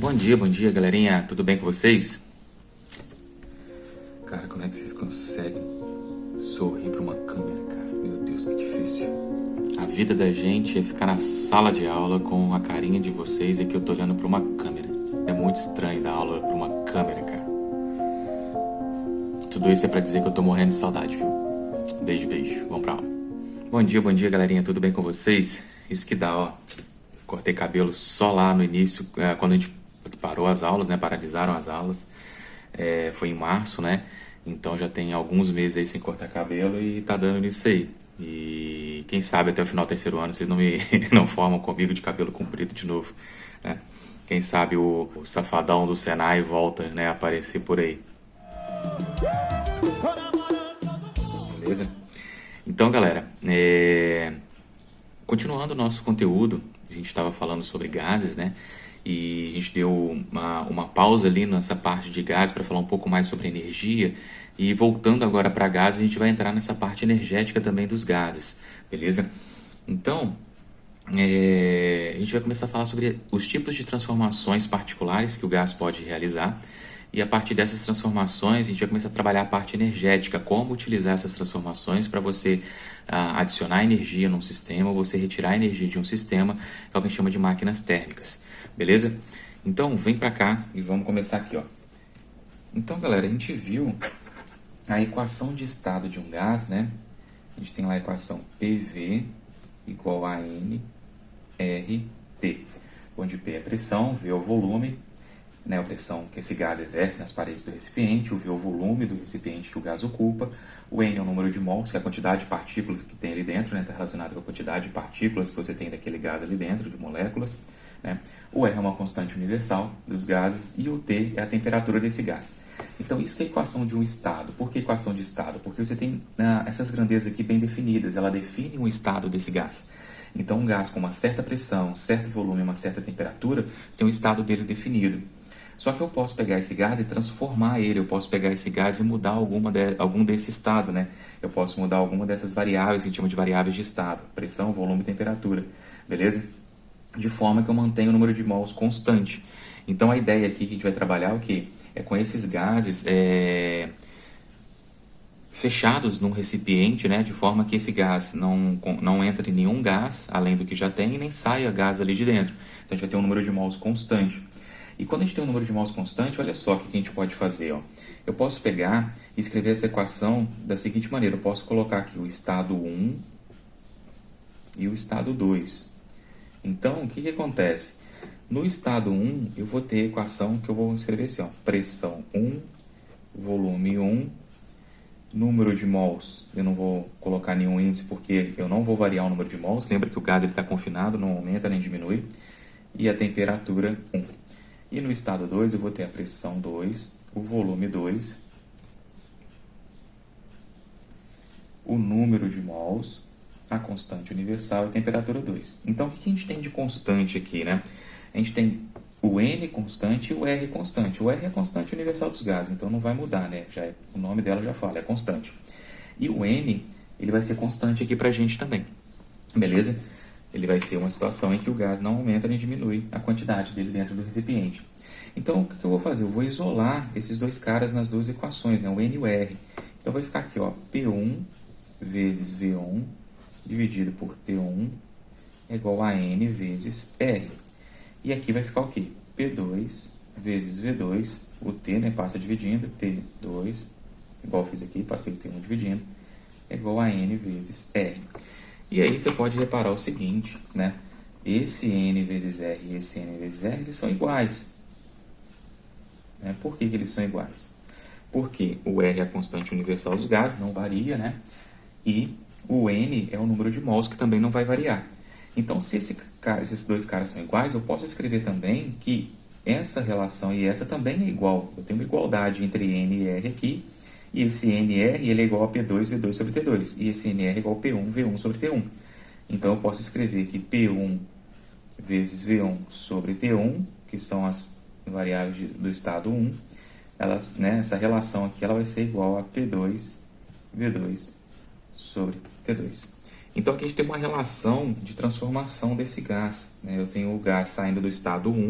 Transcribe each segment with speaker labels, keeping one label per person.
Speaker 1: Bom dia, galerinha. Tudo bem com vocês? Cara, como é que vocês conseguem sorrir para uma câmera, cara? Meu Deus, que difícil. A vida da gente é ficar na sala de aula com a carinha de vocês e que eu tô olhando para uma câmera. É muito estranho dar aula para uma câmera, cara. Tudo isso é para dizer que eu tô morrendo de saudade, viu? Beijo, beijo. Vamos pra aula. Bom dia, galerinha. Tudo bem com vocês? Isso que dá, ó. Cortei cabelo só lá no início, quando a gente parou as aulas, né? Paralisaram as aulas. Foi em março, né? Então já tem alguns meses aí sem cortar cabelo e tá dando nisso aí. E quem sabe até o final do terceiro ano vocês não me não formam comigo de cabelo comprido de novo, né? Quem sabe o safadão do Senai volta, né, a aparecer por aí. Beleza? Então, galera, continuando o nosso conteúdo, a gente estava falando sobre gases, né? E a gente deu uma pausa ali nessa parte de gases para falar um pouco mais sobre energia. E voltando agora para gases, a gente vai entrar nessa parte energética também dos gases, beleza? Então, a gente vai começar a falar sobre os tipos de transformações particulares que o gás pode realizar. E a partir dessas transformações, a gente vai começar a trabalhar a parte energética, como utilizar essas transformações para você adicionar energia num sistema, ou você retirar energia de um sistema, que é o que a gente chama de máquinas térmicas, beleza? Então, vem para cá e vamos começar aqui, ó. Então, galera, a gente viu a equação de estado de um gás, né? A gente tem lá a equação PV igual a N RT, onde P é pressão, V é o volume, né, a pressão que esse gás exerce nas paredes do recipiente, o V é o volume do recipiente que o gás ocupa, o N é o número de mols, que é a quantidade de partículas que tem ali dentro, né, está relacionado com a quantidade de partículas que você tem daquele gás ali dentro, de moléculas, né, o R é uma constante universal dos gases e o T é a temperatura desse gás. Então, isso que é a equação de um estado. Por que equação de estado? Porque você tem essas grandezas aqui bem definidas, ela define o estado desse gás. Então, um gás com uma certa pressão, um certo volume, uma certa temperatura, tem um estado dele definido. Só que eu posso pegar esse gás e transformar ele, eu posso pegar esse gás e mudar algum desse estado, né? Eu posso mudar alguma dessas variáveis que a gente chama de variáveis de estado, pressão, volume e temperatura, beleza? De forma que eu mantenho o número de mols constante. Então a ideia aqui que a gente vai trabalhar é o quê? É com esses gases fechados num recipiente, né? De forma que esse gás não entre nenhum gás além do que já tem e nem saia gás dali de dentro. Então a gente vai ter um número de mols constante. E quando a gente tem um número de mols constante, olha só o que a gente pode fazer. Ó. Eu posso pegar e escrever essa equação da seguinte maneira. Eu posso colocar aqui o estado 1 e o estado 2. Então, o que acontece? No estado 1, eu vou ter a equação que eu vou escrever assim. Ó, pressão 1, volume 1, número de mols. Eu não vou colocar nenhum índice porque eu não vou variar o número de mols. Lembra que o gás está confinado, não aumenta nem diminui. E a temperatura 1. E no estado 2 eu vou ter a pressão 2, o volume 2, o número de mols, a constante universal e a temperatura 2. Então, o que a gente tem de constante aqui, né? A gente tem o N constante e o R constante. O R é a constante universal dos gases, então não vai mudar, né? O nome dela já fala, é constante. E o N, ele vai ser constante aqui pra gente também, beleza? Ele vai ser uma situação em que o gás não aumenta nem diminui a quantidade dele dentro do recipiente. Então, o que eu vou fazer? Eu vou isolar esses dois caras nas duas equações, né? O N e o R. Então, vai ficar aqui, ó, P1 vezes V1 dividido por T1 é igual a N vezes R. E aqui vai ficar o quê? P2 vezes V2, o T, né, passa dividindo, T2, igual eu fiz aqui, passei o T1 dividindo, é igual a N vezes R. E aí você pode reparar o seguinte, né? Esse N vezes R e esse N vezes R, eles são iguais. Né? Por que eles são iguais? Porque o R é a constante universal dos gases, não varia, né? E o N é o número de mols, que também não vai variar. Então, se esses dois caras são iguais, eu posso escrever também que essa relação e essa também é igual. Eu tenho uma igualdade entre N e R aqui, e esse NR ele é igual a P2, V2 sobre T2. E esse NR é igual a P1, V1 sobre T1. Então, eu posso escrever que P1 vezes V1 sobre T1, que são as variáveis do estado 1, elas, né, essa relação aqui ela vai ser igual a P2, V2 sobre T2. Então aqui a gente tem uma relação de transformação desse gás, né? Eu tenho o gás saindo do estado 1,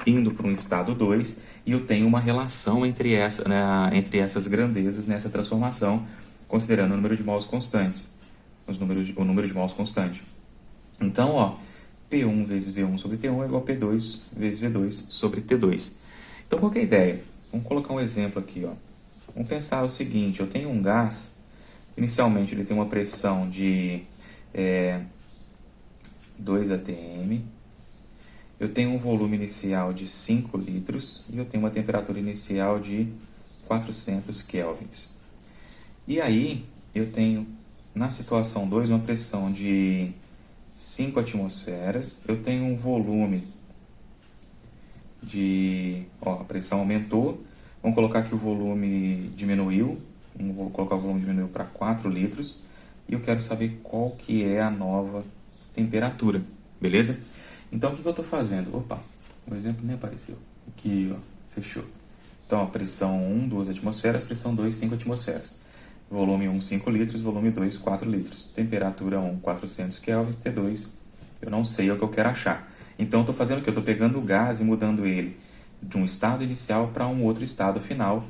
Speaker 1: indo para um estado 2, e eu tenho uma relação entre essas grandezas nessa transformação, considerando o número de mols constantes, o número de mols constante. Então, ó, P1 vezes V1 sobre T1 é igual a P2 vezes V2 sobre T2. Então, qual que é a ideia? Vamos colocar um exemplo aqui, ó. Vamos pensar o seguinte, eu tenho um gás, inicialmente ele tem uma pressão de 2 atm, eu tenho um volume inicial de 5 litros e eu tenho uma temperatura inicial de 400 kelvins. E aí, eu tenho, na situação 2, uma pressão de 5 atmosferas, eu tenho um volume a pressão aumentou, vamos colocar que o volume diminuiu, vou colocar o volume diminuiu para 4 litros, e eu quero saber qual que é a nova temperatura, beleza? Então, o que eu estou fazendo? Opa, o exemplo nem apareceu. Aqui, ó, fechou. Então, a pressão 1, 2 atmosferas, pressão 2, 5 atmosferas. Volume 1, 5 litros, volume 2, 4 litros. Temperatura 1, 400 kelvins, T2, eu não sei, é o que eu quero achar. Então, eu estou fazendo o quê? Eu estou pegando o gás e mudando ele de um estado inicial para um outro estado final,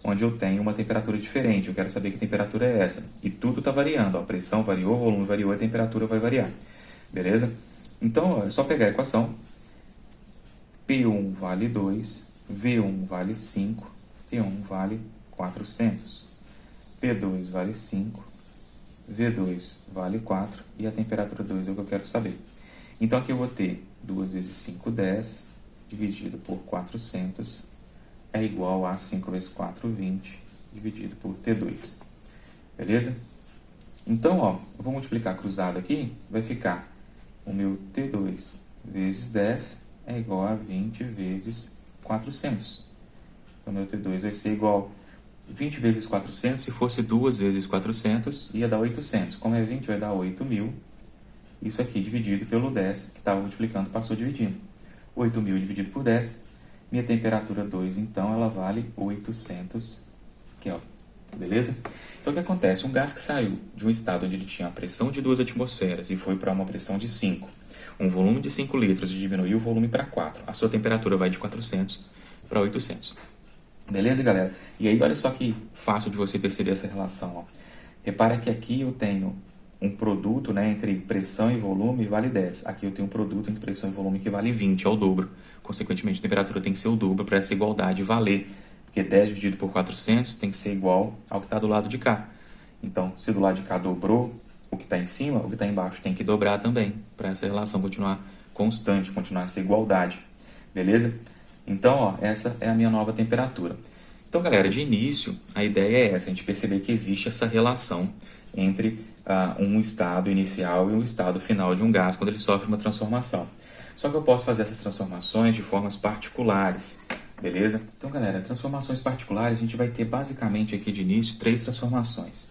Speaker 1: onde eu tenho uma temperatura diferente. Eu quero saber que temperatura é essa. E tudo está variando. A pressão variou, o volume variou, a temperatura vai variar. Beleza? Então, é só pegar a equação. P1 vale 2, V1 vale 5, T1 vale 400. P2 vale 5, V2 vale 4 e a temperatura 2 é o que eu quero saber. Então, aqui eu vou ter 2 vezes 5, 10, dividido por 400, é igual a 5 vezes 4, 20, dividido por T2. Beleza? Então, ó, eu vou multiplicar cruzado aqui, vai ficar o meu T2 vezes 10 é igual a 20 vezes 400. Então, meu T2 vai ser igual a 20 vezes 400, se fosse 2 vezes 400, ia dar 800. Como é 20, vai dar 8.000. Isso aqui dividido pelo 10, que estava multiplicando, passou dividindo. 8.000 dividido por 10, minha temperatura 2, então, ela vale 800 Kelvin. Beleza? Então, o que acontece? Um gás que saiu de um estado onde ele tinha a pressão de 2 atmosferas e foi para uma pressão de 5, um volume de 5 litros e diminuiu o volume para 4. A sua temperatura vai de 400 para 800. Beleza, galera? E aí, olha só que fácil de você perceber essa relação. Ó. Repara que aqui eu tenho um produto, né, entre pressão e volume vale 10. Aqui eu tenho um produto entre pressão e volume que vale 20, é o dobro. Consequentemente, a temperatura tem que ser o dobro para essa igualdade valer. Porque 10 dividido por 400 tem que ser igual ao que está do lado de cá. Então, se do lado de cá dobrou o que está em cima, o que está embaixo tem que dobrar também, para essa relação continuar constante, continuar essa igualdade. Beleza? Então, ó, essa é a minha nova temperatura. Então, galera, de início, a ideia é essa, a gente perceber que existe essa relação entre um estado inicial e um estado final de um gás quando ele sofre uma transformação. Só que eu posso fazer essas transformações de formas particulares, beleza? Então, galera, transformações particulares, a gente vai ter basicamente aqui de início 3 transformações.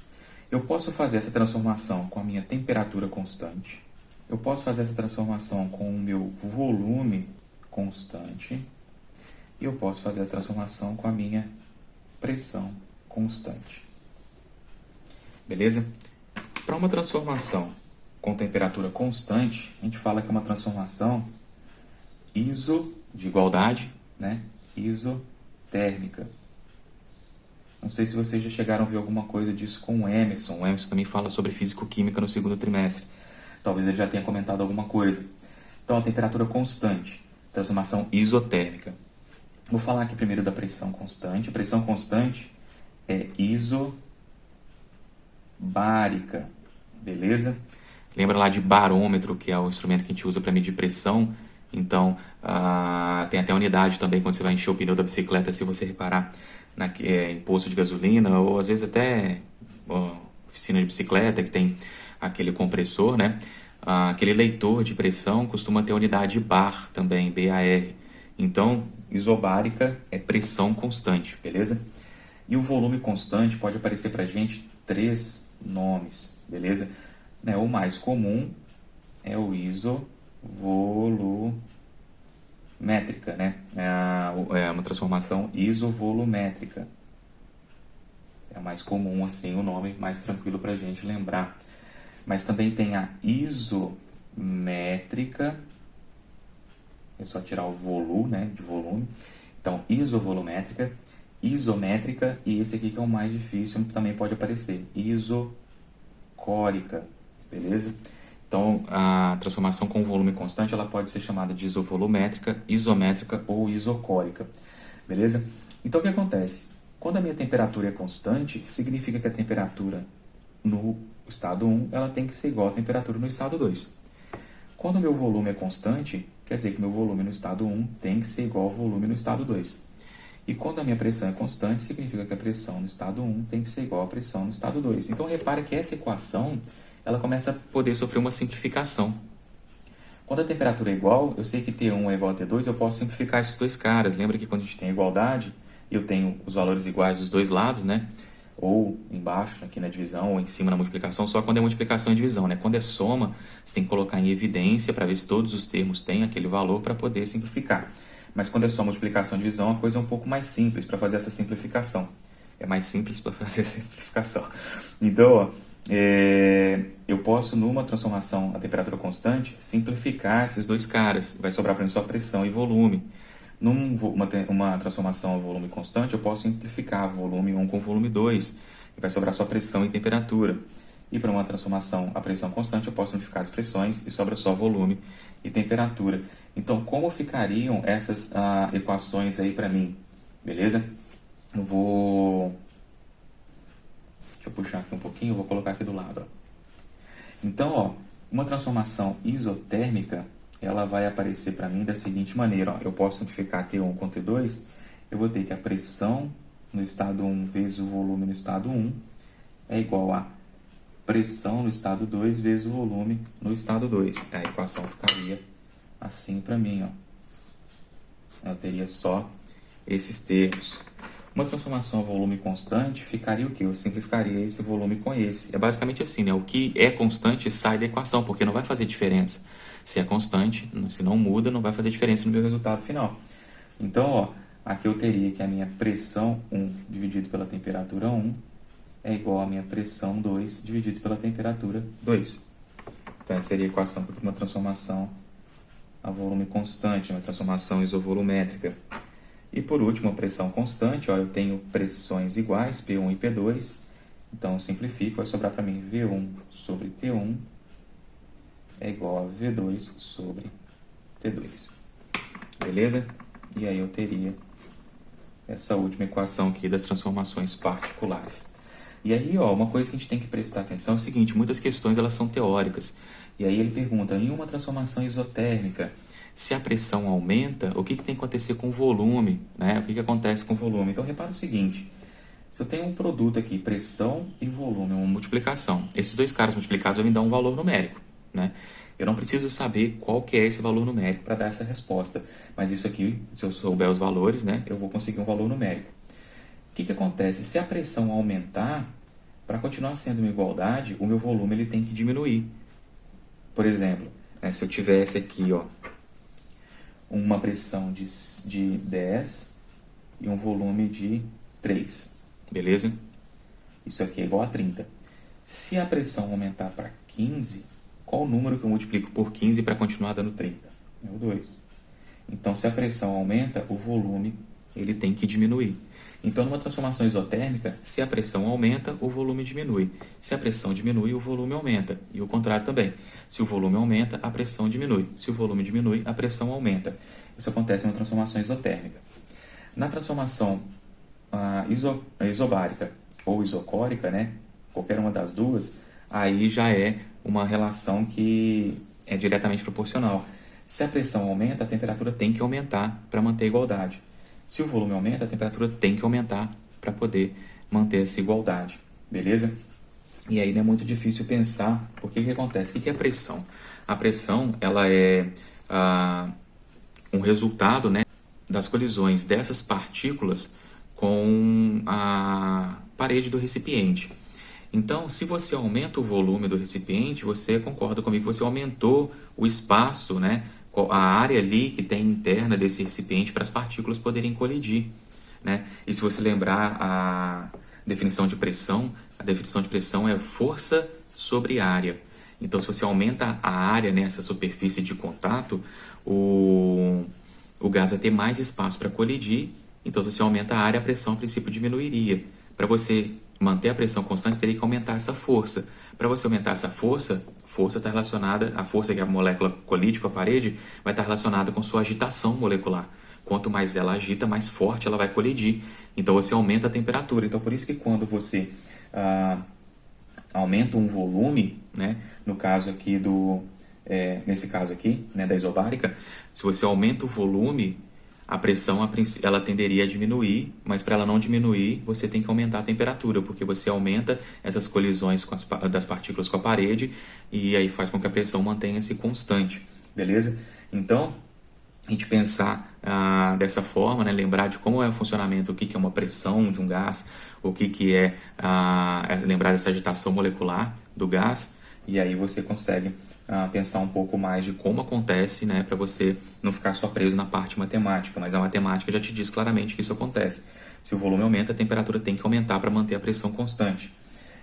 Speaker 1: Eu posso fazer essa transformação com a minha temperatura constante, eu posso fazer essa transformação com o meu volume constante e eu posso fazer essa transformação com a minha pressão constante. Beleza? Para uma transformação com temperatura constante, a gente fala que é uma transformação de igualdade, né? Isotérmica. Não sei se vocês já chegaram a ver alguma coisa disso com o Emerson. O Emerson também fala sobre físico-química no segundo trimestre. Talvez ele já tenha comentado alguma coisa. Então, a temperatura constante, transformação isotérmica. Vou falar aqui primeiro da pressão constante. A pressão constante é isobárica, beleza? Lembra lá de barômetro, que é o instrumento que a gente usa para medir pressão. Então, tem até unidade também quando você vai encher o pneu da bicicleta, se você reparar em posto de gasolina, ou às vezes até oficina de bicicleta que tem aquele compressor, né? Aquele leitor de pressão costuma ter unidade bar também, BAR. Então, isobárica é pressão constante, beleza? E o volume constante pode aparecer para a gente 3 nomes, beleza? Né? O mais comum é o isovolumétrica, né? É uma transformação isovolumétrica. É mais comum, assim, o nome mais tranquilo para a gente lembrar. Mas também tem a isométrica, é só tirar o volume, né, de volume. Então, isovolumétrica, isométrica e esse aqui que é o mais difícil, também pode aparecer, isocórica, beleza? Então, a transformação com volume constante, ela pode ser chamada de isovolumétrica, isométrica ou isocórica, beleza? Então, o que acontece? Quando a minha temperatura é constante, significa que a temperatura no estado 1, ela tem que ser igual à temperatura no estado 2. Quando o meu volume é constante, quer dizer que meu volume no estado 1 tem que ser igual ao volume no estado 2. E quando a minha pressão é constante, significa que a pressão no estado 1 tem que ser igual à pressão no estado 2. Então, repara que essa equação, ela começa a poder sofrer uma simplificação. Quando a temperatura é igual, eu sei que T1 é igual a T2, eu posso simplificar esses dois caras. Lembra que quando a gente tem igualdade, eu tenho os valores iguais dos dois lados, né? Ou embaixo, aqui na divisão, ou em cima na multiplicação, só quando é multiplicação e divisão, né? Quando é soma, você tem que colocar em evidência para ver se todos os termos têm aquele valor para poder simplificar. Mas quando é só multiplicação e divisão, a coisa é um pouco mais simples para fazer essa simplificação. É mais simples para fazer a simplificação. Então, ó, eu posso, numa transformação a temperatura constante, simplificar esses dois caras. Vai sobrar para mim só pressão e volume. Numa transformação a volume constante, eu posso simplificar volume 1 com volume 2, e vai sobrar só pressão e temperatura. E para uma transformação a pressão constante, eu posso simplificar as pressões e sobra só volume e temperatura. Então, como ficariam essas equações aí para mim? Beleza? Deixa eu puxar aqui um pouquinho, eu vou colocar aqui do lado. Ó. Então, ó, uma transformação isotérmica, ela vai aparecer para mim da seguinte maneira. Ó. Eu posso simplificar T1 com T2, eu vou ter que a pressão no estado 1 vezes o volume no estado 1 é igual a pressão no estado 2 vezes o volume no estado 2. A equação ficaria assim para mim. Ó. Eu teria só esses termos. Uma transformação a volume constante ficaria o quê? Eu simplificaria esse volume com esse. É basicamente assim, né? O que é constante sai da equação, porque não vai fazer diferença. Se é constante, se não muda, não vai fazer diferença no meu resultado final. Então, ó, aqui eu teria que a minha pressão 1 dividido pela temperatura 1 é igual a minha pressão 2 dividido pela temperatura 2. Então, essa seria a equação para uma transformação a volume constante, uma transformação isovolumétrica. E por último, a pressão constante, ó, eu tenho pressões iguais, P1 e P2. Então, eu simplifico, vai sobrar para mim V1 sobre T1 é igual a V2 sobre T2. Beleza? E aí eu teria essa última equação aqui das transformações particulares. E aí, ó, uma coisa que a gente tem que prestar atenção é o seguinte, muitas questões elas são teóricas. E aí ele pergunta, em uma transformação isotérmica, se a pressão aumenta, o que tem que acontecer com o volume? Né? O que acontece com o volume? Então, repara o seguinte, se eu tenho um produto aqui, pressão e volume, uma multiplicação, esses dois caras multiplicados vão me dar um valor numérico. Né? Eu não preciso saber qual que é esse valor numérico para dar essa resposta, mas isso aqui, se eu souber os valores, né, eu vou conseguir um valor numérico. O que acontece? Se a pressão aumentar, para continuar sendo uma igualdade, o meu volume ele tem que diminuir. Por exemplo, né, se eu tivesse aqui ó, uma pressão de 10 e um volume de 3, beleza? Isso aqui é igual a 30. Se a pressão aumentar para 15, qual o número que eu multiplico por 15 para continuar dando 30? É o 2. Então, se a pressão aumenta, o volume ele tem que diminuir. Então, numa transformação isotérmica, se a pressão aumenta, o volume diminui. Se a pressão diminui, o volume aumenta. E o contrário também. Se o volume aumenta, a pressão diminui. Se o volume diminui, a pressão aumenta. Isso acontece numa transformação isotérmica. Na transformação isobárica ou isocórica, né, qualquer uma das duas, aí já é uma relação que é diretamente proporcional. Se a pressão aumenta, a temperatura tem que aumentar para manter a igualdade. Se o volume aumenta, a temperatura tem que aumentar para poder manter essa igualdade. Beleza? E aí não é muito difícil pensar o que acontece. O que é pressão? A pressão ela é um resultado, né, das colisões dessas partículas com a parede do recipiente. Então, se você aumenta o volume do recipiente, você concorda comigo que você aumentou o espaço, né, a área ali que tem interna desse recipiente para as partículas poderem colidir. Né? E se você lembrar a definição de pressão é força sobre área. Então, se você aumenta a área, né, essa superfície de contato, o gás vai ter mais espaço para colidir. Então, se você aumenta a área, a pressão, a princípio, diminuiria. Para você manter a pressão constante, você teria que aumentar essa força. Para você aumentar essa força está relacionada, a força que a molécula colide com a parede vai estar relacionada com sua agitação molecular. Quanto mais ela agita, mais forte ela vai colidir. Então você aumenta a temperatura. Então por isso que quando você aumenta um volume, né, no caso aqui nesse caso aqui, né, da isobárica, se você aumenta o volume, a pressão ela tenderia a diminuir, mas para ela não diminuir, você tem que aumentar a temperatura, porque você aumenta essas colisões das partículas com a parede e aí faz com que a pressão mantenha-se constante, beleza? Então, a gente pensar dessa forma, né, lembrar de como é o funcionamento, o que é uma pressão de um gás, o que é lembrar dessa agitação molecular do gás, e aí você consegue pensar um pouco mais de como acontece, né, para você não ficar só preso na parte matemática, mas a matemática já te diz claramente que isso acontece. Se o volume aumenta, a temperatura tem que aumentar para manter a pressão constante.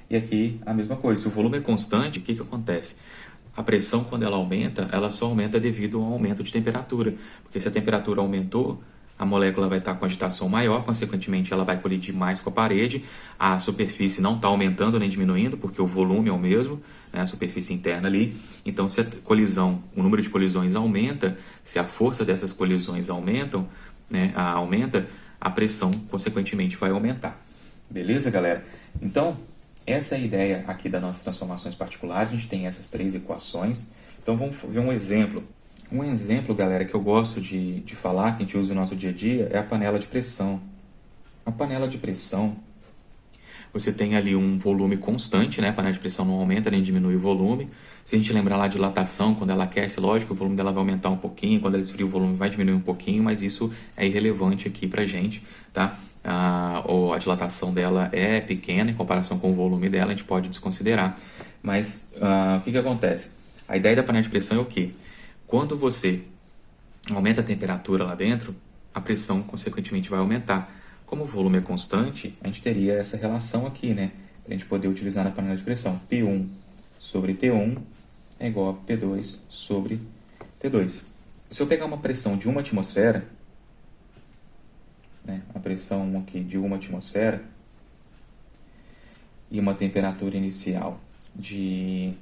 Speaker 1: E aqui a mesma coisa, se o volume é constante, o que acontece? A pressão, quando ela aumenta, ela só aumenta devido ao aumento de temperatura. Porque se a temperatura aumentou, a molécula vai estar com agitação maior, consequentemente ela vai colidir mais com a parede, a superfície não está aumentando nem diminuindo, porque o volume é o mesmo, né, a superfície interna ali. Então, se a colisão, o número de colisões aumenta, se a força dessas colisões aumenta, a pressão, consequentemente, vai aumentar. Beleza, galera? Então, essa é a ideia aqui das nossas transformações particulares. A gente tem essas três equações. Então vamos ver um exemplo. Um exemplo, galera, que eu gosto de falar, que a gente usa no nosso dia a dia, é a panela de pressão. A panela de pressão, você tem ali um volume constante, né? A panela de pressão não aumenta nem diminui o volume. Se a gente lembrar lá de dilatação, quando ela aquece, lógico, o volume dela vai aumentar um pouquinho, quando ela esfria o volume vai diminuir um pouquinho, mas isso é irrelevante aqui pra gente, tá? A dilatação dela é pequena em comparação com o volume dela, a gente pode desconsiderar. Mas o que acontece? A ideia da panela de pressão é o quê? Quando você aumenta a temperatura lá dentro, a pressão consequentemente vai aumentar. Como o volume é constante, a gente teria essa relação aqui, né? Para a gente poder utilizar na panela de pressão. P1 sobre T1 é igual a P2 sobre T2. Se eu pegar uma pressão de 1 atmosfera, né, a pressão aqui de 1 atmosfera e uma temperatura inicial de...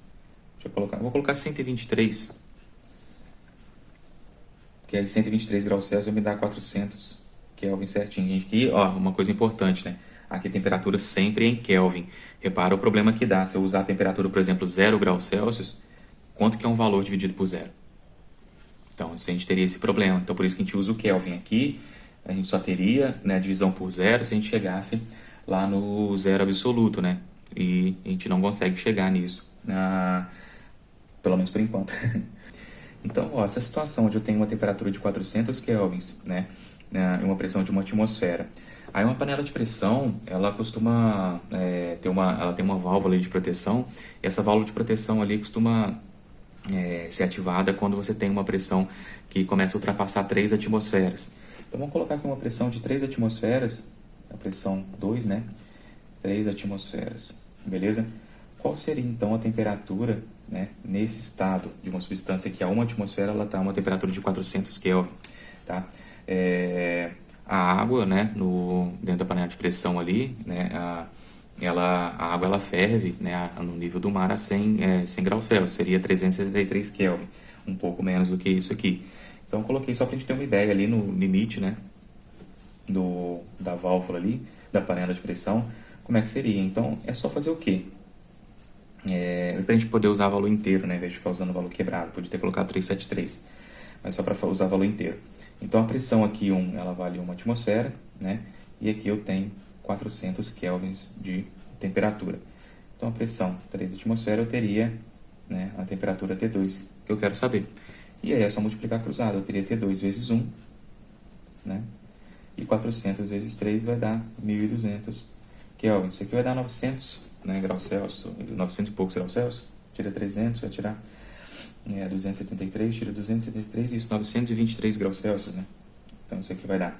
Speaker 1: vou colocar 123, que aí 123 graus Celsius vai me dar 400 Kelvin certinho. Aqui, ó, uma coisa importante, né? Aqui a temperatura sempre é em Kelvin. Repara o problema que dá. Se eu usar a temperatura, por exemplo, 0 graus Celsius, quanto que é um valor dividido por zero? Então, a gente teria esse problema. Então, por isso que a gente usa o Kelvin aqui. A gente só teria, né, a divisão por zero se a gente chegasse lá no zero absoluto, né? E a gente não consegue chegar nisso, pelo menos por enquanto. Então, ó, essa situação onde eu tenho uma temperatura de 400 kelvins, né, e uma pressão de 1 atmosfera. Aí uma panela de pressão, ela costuma ela tem uma válvula de proteção, e essa válvula de proteção ali costuma ser ativada quando você tem uma pressão que começa a ultrapassar 3 atmosferas. Então vamos colocar aqui uma pressão de 3 atmosferas, a pressão 2, né, 3 atmosferas, beleza? Qual seria então a temperatura, né, nesse estado de uma substância que a 1 atmosfera ela está a uma temperatura de 400 Kelvin, tá? A água, né, dentro da panela de pressão ali, né, a água ela ferve, né, no nível do mar a 100 graus Celsius, seria 373 Kelvin, um pouco menos do que isso aqui. Então eu coloquei só para a gente ter uma ideia ali no limite, né, da válvula ali, da panela de pressão, como é que seria. Então é só fazer o quê? Para a gente poder usar o valor inteiro, né, ao invés de ficar usando o valor quebrado, podia ter colocado 373, mas só para usar o valor inteiro. Então a pressão aqui ela vale 1 atmosfera, né, e aqui eu tenho 400 kelvins de temperatura. Então a pressão 3 atmosferas eu teria, né, a temperatura T2 que eu quero saber. E aí é só multiplicar cruzado, eu teria T2 vezes 1, né, e 400 vezes 3 vai dar 1.200 Kelvin. Isso aqui vai dar 900, né, graus Celsius, 900 e poucos graus Celsius. Tira 300, vai tirar 273, tira 273, isso, 923 graus Celsius, né? Então isso aqui vai dar.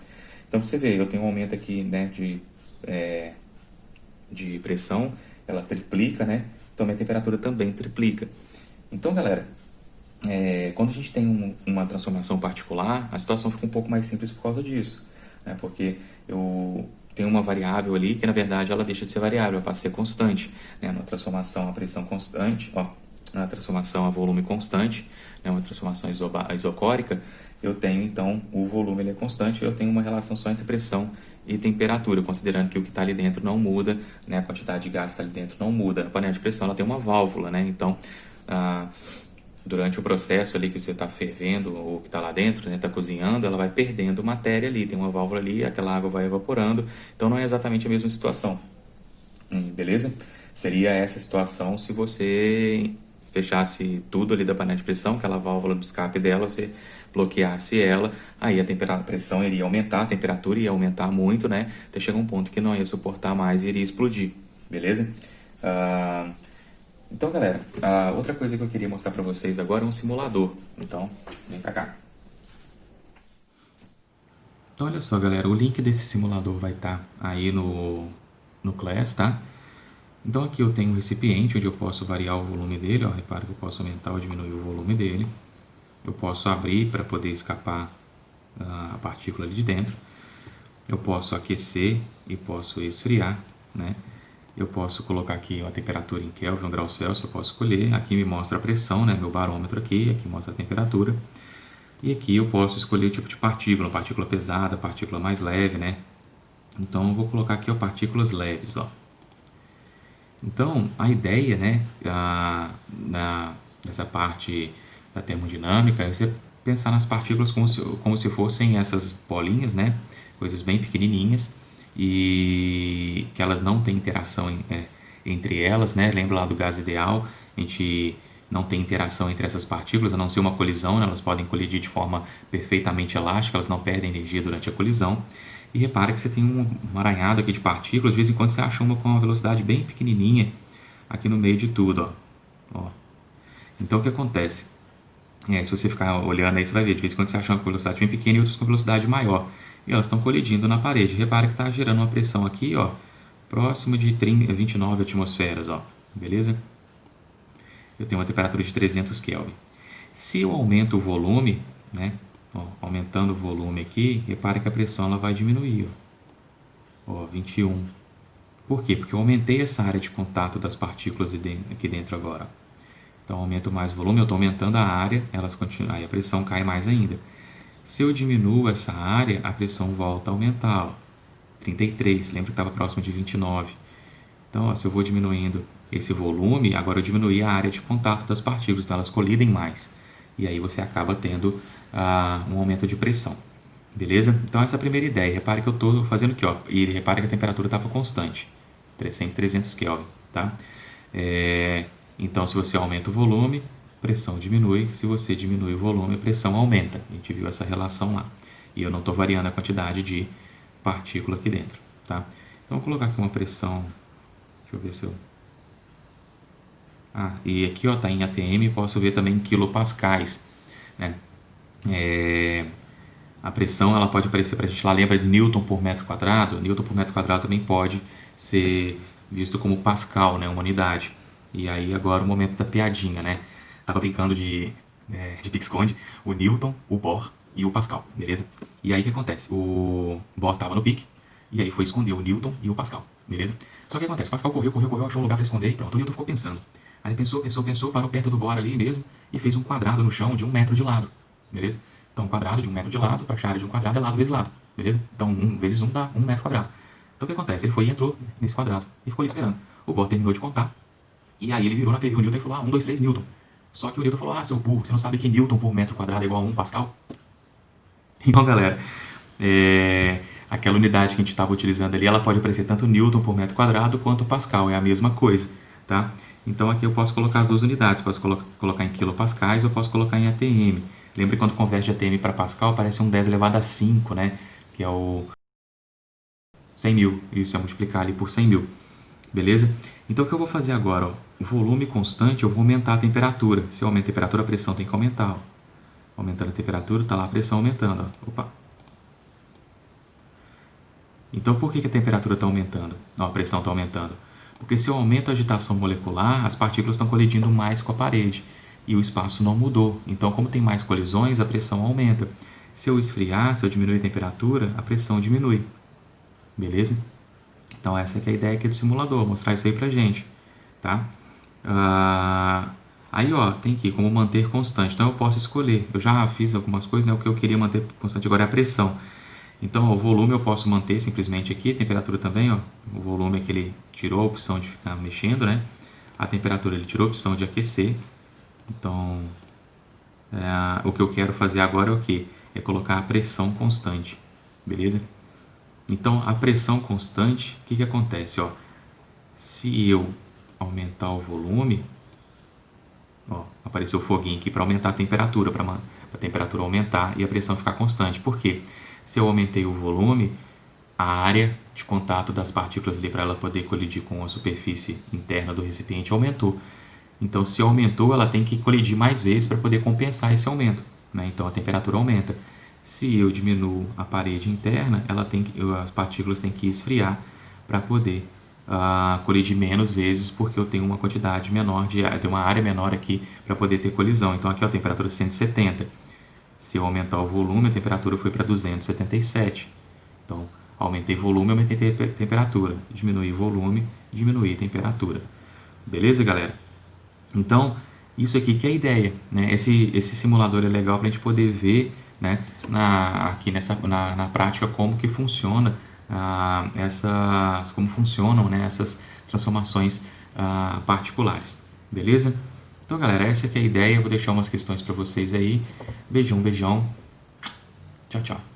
Speaker 1: Então você vê, eu tenho um aumento aqui, né, de pressão, ela triplica, né? Então minha temperatura também triplica. Então, galera, quando a gente tem uma transformação particular, a situação fica um pouco mais simples por causa disso, né? Porque eu tenho uma variável ali que, na verdade, ela deixa de ser variável, ela passa a ser constante, né? Uma transformação a pressão constante, ó, uma transformação a volume constante, né? Uma transformação isocórica, eu tenho, então, o volume ele é constante, eu tenho uma relação só entre pressão e temperatura, considerando que o que está ali dentro não muda, né? A quantidade de gás que está ali dentro não muda. A panela de pressão ela tem uma válvula, né? Então, durante o processo ali que você está fervendo ou que está lá dentro, né, está cozinhando, ela vai perdendo matéria ali, tem uma válvula ali, aquela água vai evaporando, então não é exatamente a mesma situação, beleza? Seria essa situação se você fechasse tudo ali da panela de pressão, aquela válvula do escape dela, você bloqueasse ela, aí a pressão iria aumentar, a temperatura ia aumentar muito, né? Até chegar um ponto que não ia suportar mais e iria explodir, beleza? Então, galera, a outra coisa que eu queria mostrar para vocês agora é um simulador. Então, vem pra cá. Então, olha só, galera, o link desse simulador vai estar aí no Class, tá? Então, aqui eu tenho um recipiente onde eu posso variar o volume dele, ó. Repara que eu posso aumentar ou diminuir o volume dele. Eu posso abrir para poder escapar a partícula ali de dentro. Eu posso aquecer e posso esfriar, né? Eu posso colocar aqui a temperatura em Kelvin, 1 grau Celsius, eu posso escolher. Aqui me mostra a pressão, né? Meu barômetro aqui mostra a temperatura. E aqui eu posso escolher o tipo de partícula pesada, partícula mais leve, né? Então eu vou colocar aqui ó, partículas leves, ó. Então a ideia, né, nessa parte da termodinâmica é você pensar nas partículas como se fossem essas bolinhas, né? Coisas bem pequenininhas e que elas não têm interação entre elas, né? Lembra lá do gás ideal, a gente não tem interação entre essas partículas, a não ser uma colisão, né? Elas podem colidir de forma perfeitamente elástica, elas não perdem energia durante a colisão. E repara que você tem um emaranhado aqui de partículas, de vez em quando você acha uma com uma velocidade bem pequenininha aqui no meio de tudo, ó. Ó. Então o que acontece? Se você ficar olhando aí, você vai ver, de vez em quando você acha uma com velocidade bem pequena e outras com velocidade maior. E elas estão colidindo na parede. Repara que está gerando uma pressão aqui, ó, próxima de 29 atmosferas, ó. Beleza? Eu tenho uma temperatura de 300 Kelvin. Se eu aumento o volume, né, ó, aumentando o volume aqui, repara que a pressão ela vai diminuir, ó, 21. Por quê? Porque eu aumentei essa área de contato das partículas aqui dentro agora. Então, aumento mais o volume, eu estou aumentando a área, elas continuam, aí a pressão cai mais ainda. Se eu diminuo essa área, a pressão volta a aumentar, ó, 33, lembra que estava próximo de 29. Então, ó, se eu vou diminuindo esse volume, agora eu diminuí a área de contato das partículas, então elas colidem mais. E aí você acaba tendo um aumento de pressão. Beleza? Então essa é a primeira ideia. Repare que eu estou fazendo aqui, ó, e repare que a temperatura estava constante, 300 Kelvin, tá? Então se você aumenta o volume, pressão diminui. Se você diminui o volume, a pressão aumenta. A gente viu essa relação lá. E eu não estou variando a quantidade de partícula aqui dentro, tá? Então vou colocar aqui uma pressão, deixa eu ver se eu... e aqui ó, tá em ATM, posso ver também em quilopascais, né? A pressão ela pode aparecer para a gente lá, lembra de Newton por metro quadrado? Newton por metro quadrado também pode ser visto como Pascal, né, uma unidade. E aí agora o momento da piadinha, né? Tava brincando de pique-esconde, o Newton, o Bohr e o Pascal, beleza? E aí o que acontece? O Bohr tava no pique, e aí foi esconder o Newton e o Pascal, beleza? Só que acontece, o Pascal correu, achou um lugar para esconder e pronto, o Newton ficou pensando. Aí pensou, parou perto do Bohr ali mesmo e fez um quadrado no chão de 1 metro de lado, beleza? Então, um quadrado de 1 metro de lado, para achar a área de um quadrado é lado vezes lado, beleza? Então, 1 vezes 1 dá 1 metro quadrado. Então, o que acontece? Ele foi e entrou nesse quadrado e ficou ali esperando. O Bohr terminou de contar e aí ele virou na TV o Newton e falou, 1, 2, 3, Newton. Só que o Newton falou, seu burro, você não sabe que Newton por metro quadrado é igual a 1 Pascal? Então, galera, aquela unidade que a gente estava utilizando ali, ela pode aparecer tanto Newton por metro quadrado quanto Pascal, é a mesma coisa, tá? Então aqui eu posso colocar as duas unidades, posso colocar em quilopascais ou posso colocar em ATM. Lembra que quando converte de ATM para Pascal aparece um 10 elevado a 5, né? Que é o 100 mil, isso é multiplicar ali por 100 mil, beleza? Então o que eu vou fazer agora, ó, o volume constante, eu vou aumentar a temperatura. Se eu aumento a temperatura, a pressão tem que aumentar, ó. Aumentando a temperatura, tá lá a pressão aumentando, ó. Opa! Então, por que a temperatura está aumentando? Não, a pressão está aumentando. Porque se eu aumento a agitação molecular, as partículas estão colidindo mais com a parede. e o espaço não mudou. Então, como tem mais colisões, a pressão aumenta. Se eu esfriar, se eu diminuir a temperatura, a pressão diminui. Beleza? Então, essa que é a ideia aqui do simulador, mostrar isso aí pra gente, tá? Aí, ó, tem aqui como manter constante. Então, eu posso escolher. Eu já fiz algumas coisas, né? O que eu queria manter constante agora é a pressão. Então, ó, o volume eu posso manter simplesmente aqui, a temperatura também, ó. O volume é que ele tirou a opção de ficar mexendo, né? A temperatura ele tirou a opção de aquecer. Então, o que eu quero fazer agora é o quê? É colocar a pressão constante, beleza? Então, a pressão constante, o que que acontece, ó? Se eu aumentar o volume, ó, apareceu o foguinho aqui para aumentar a temperatura, para a temperatura aumentar e a pressão ficar constante. Por quê? Se eu aumentei o volume, a área de contato das partículas ali para ela poder colidir com a superfície interna do recipiente aumentou. Então, se aumentou, ela tem que colidir mais vezes para poder compensar esse aumento, né? Então, a temperatura aumenta. Se eu diminuo a parede interna, as partículas têm que esfriar para poder colidir menos vezes, porque eu tenho uma quantidade menor eu tenho uma área menor aqui para poder ter colisão. Então, aqui ó, a temperatura 170. Se eu aumentar o volume, a temperatura foi para 277. Então, aumentei volume, aumentei temperatura. Diminuí volume, diminuí temperatura. Beleza, galera? Então, isso aqui que é a ideia, né? Esse simulador é legal para a gente poder ver, né, aqui na prática como que funciona como funcionam, né, essas transformações particulares, beleza? Então, galera, essa aqui é a ideia. Eu vou deixar umas questões para vocês aí. Beijão, beijão. Tchau, tchau.